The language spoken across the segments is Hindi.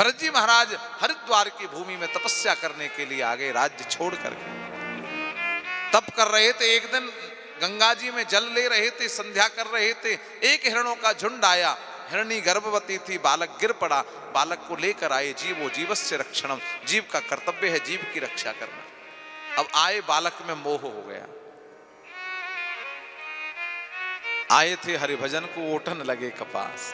भरत जी महाराज हरिद्वार की भूमि में तपस्या करने के लिए आ गए, राज्य छोड़ करके तप कर रहे थे। एक दिन गंगा जी में जल ले रहे थे, संध्या कर रहे थे, एक हिरणों का झुंड आया। हिरणी गर्भवती थी, बालक गिर पड़ा, बालक को लेकर आए। जीवो जीवस्य रक्षणम, जीव का कर्तव्य है जीव की रक्षा करना। अब आए, बालक में मोह हो गया, आए थे हरिभजन को ओठन लगे कपास।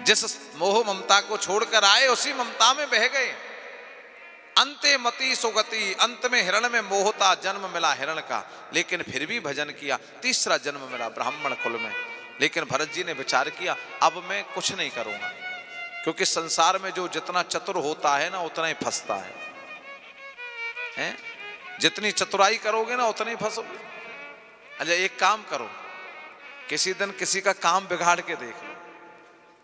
जिस मोह ममता को छोड़कर आए उसी ममता में बह गए। अंते मति सुगति, अंत में हिरण में मोहता जन्म मिला हिरण का, लेकिन फिर भी भजन किया। तीसरा जन्म मिला ब्राह्मण कुल में। लेकिन भरत जी ने विचार किया अब मैं कुछ नहीं करूंगा, क्योंकि संसार में जो जितना चतुर होता है ना उतना ही फंसता है? जितनी चतुराई करोगे ना उतना ही फंसोगे। अच्छा एक काम करो, किसी दिन किसी का काम बिगाड़ के देख लो।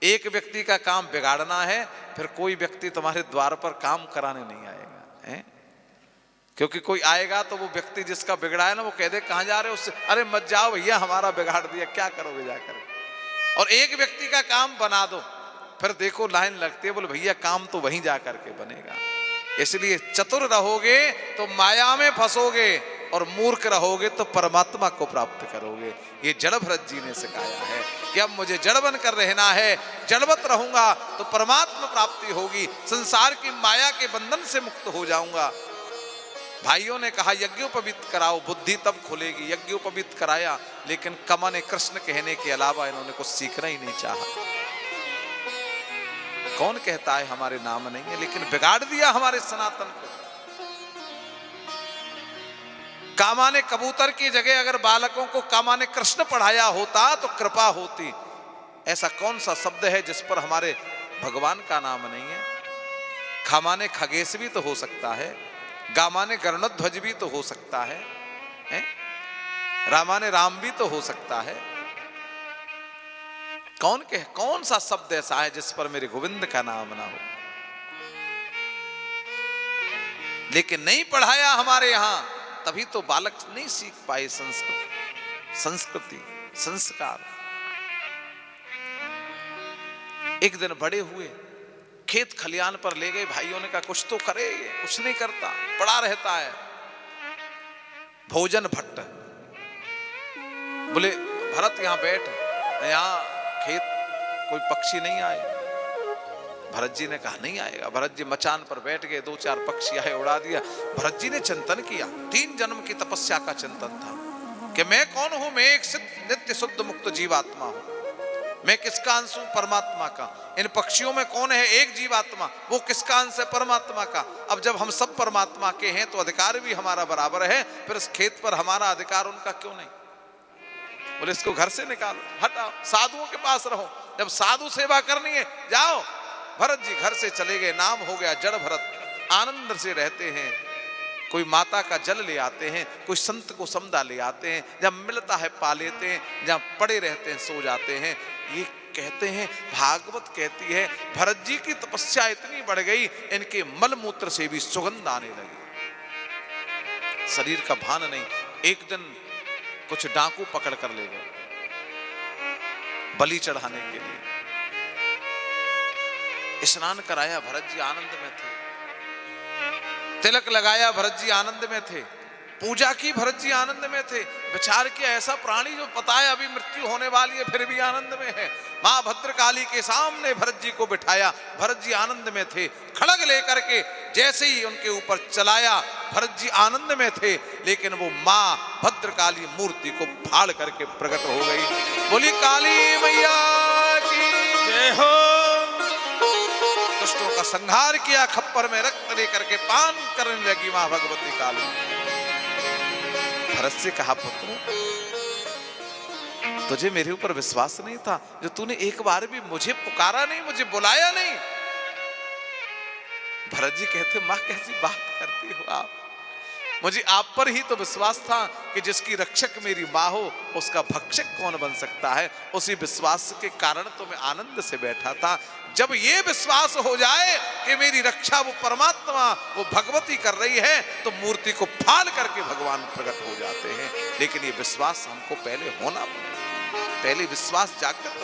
एक व्यक्ति का काम बिगाड़ना है, फिर कोई व्यक्ति तुम्हारे द्वार पर काम कराने नहीं आएगा है? क्योंकि कोई आएगा तो वो व्यक्ति जिसका बिगड़ा है ना वो कह दे कहां जा रहे हो, उससे अरे मत जाओ भैया हमारा बिगाड़ दिया, क्या करोगे जाकर। और एक व्यक्ति का काम बना दो, फिर देखो लाइन लगती है, बोले भैया काम तो वहीं जाकर के बनेगा। इसलिए चतुर रहोगे तो माया में फंसोगे, और मूर्ख रहोगे तो परमात्मा को प्राप्त करोगे। ये जड़ भरत जी ने सिखाया है कि अब मुझे जड़ बनकर रहना है, जड़वत रहूंगा तो परमात्मा प्राप्ति होगी, संसार की माया के बंधन से मुक्त हो जाऊंगा। भाइयों ने कहा यज्ञोपवीत कराओ, बुद्धि तब खुलेगी। यज्ञोपवीत कराया, लेकिन कमा ने कृष्ण कहने के अलावा इन्होंने कुछ सीखना ही नहीं चाहा। कौन कहता है हमारे नाम नहीं है, लेकिन बिगाड़ दिया हमारे सनातन को। कामा ने कबूतर की जगह अगर बालकों को कामा ने कृष्ण पढ़ाया होता तो कृपा होती। ऐसा कौन सा शब्द है जिस पर हमारे भगवान का नाम नहीं है? खामा ने खगेश भी तो हो सकता है, गामा ने गरुड़ध्वज भी तो हो सकता है, रामा ने राम भी तो हो सकता है। कौन सा शब्द ऐसा है जिस पर मेरे गोविंद का नाम ना हो? लेकिन नहीं पढ़ाया हमारे यहां, तभी तो बालक नहीं सीख पाए संस्कृति संस्कार। एक दिन बड़े हुए, खेत खलियान पर ले गए, भाइयों ने कहा कुछ तो करे, ये कुछ नहीं करता, पड़ा रहता है। भोजन भट्ट बोले भरत यहां बैठ, यहां खेत कोई पक्षी नहीं आए। भरत जी ने कहा नहीं आएगा। भरत जी मचान पर बैठ गए, 2-4 पक्षी आए, उड़ा दिया। भरत जी ने चिंतन किया, 3 जन्म की तपस्या का चिंतन था कि मैं कौन हूं? मैं एक नित्य शुद्ध मुक्त जीवात्मा हूं। मैं किसका अंश हूं? परमात्मा का। इन पक्षियों में कौन है? एक जीवात्मा, वो किसका अंश है? परमात्मा का। अब जब हम सब परमात्मा के हैं तो अधिकार भी हमारा बराबर है, फिर इस खेत पर हमारा अधिकार उनका क्यों नहीं? बोले इसको घर से निकालो, हटाओ, साधुओं के पास रहो। जब साधु सेवा करनी है जाओ। भरत जी घर से चले गए, नाम हो गया जड़ भरत। आनंद से रहते हैं, कोई माता का जल ले आते हैं, कोई संत को समदा ले आते हैं, जब मिलता है पा लेते हैं, जहां पड़े रहते हैं सो जाते हैं। ये कहते हैं, भागवत कहती है भरत जी की तपस्या इतनी बढ़ गई, इनके मल मूत्र से भी सुगंध आने लगी, शरीर का भान नहीं। एक दिन कुछ डाकू पकड़ कर ले गए बलि चढ़ाने के लिए। स्नान कराया, भरत जी आनंद में थे। तिलक लगाया, भरत जी आनंद में थे। पूजा की, भरत जी आनंद में थे। विचार किया ऐसा प्राणी जो पता है अभी मृत्यु होने वाली है फिर भी आनंद में है। मां भद्रकाली के सामने भरत जी को बिठाया, भरत जी आनंद में थे। खड़ग लेकर के जैसे ही उनके ऊपर चलाया, भरत जी आनंद में थे, लेकिन वो मां भद्रकाली मूर्ति को फाड़ करके प्रकट हो गई। बोली काली मैया की जय हो। दुष्टों का संहार किया, खप्पर में रक्त लेकर के पान करने लगी मां भगवती काली। भरत से कहा पुत्र तुझे मेरे ऊपर विश्वास नहीं था, जो तूने एक बार भी मुझे पुकारा नहीं, मुझे बुलाया नहीं। भरत जी कहते मां कैसी बात करती हो आप, मुझे आप पर ही तो विश्वास था कि जिसकी रक्षक मेरी मां हो उसका भक्षक कौन बन सकता है। उसी विश्वास के कारण तो मैं आनंद से बैठा था। जब ये विश्वास हो जाए कि मेरी रक्षा वो परमात्मा वो भगवती कर रही है तो मूर्ति को फाड़ करके भगवान प्रकट हो जाते हैं। लेकिन ये विश्वास हमको पहले होना पड़ेगा, पहले विश्वास जागृत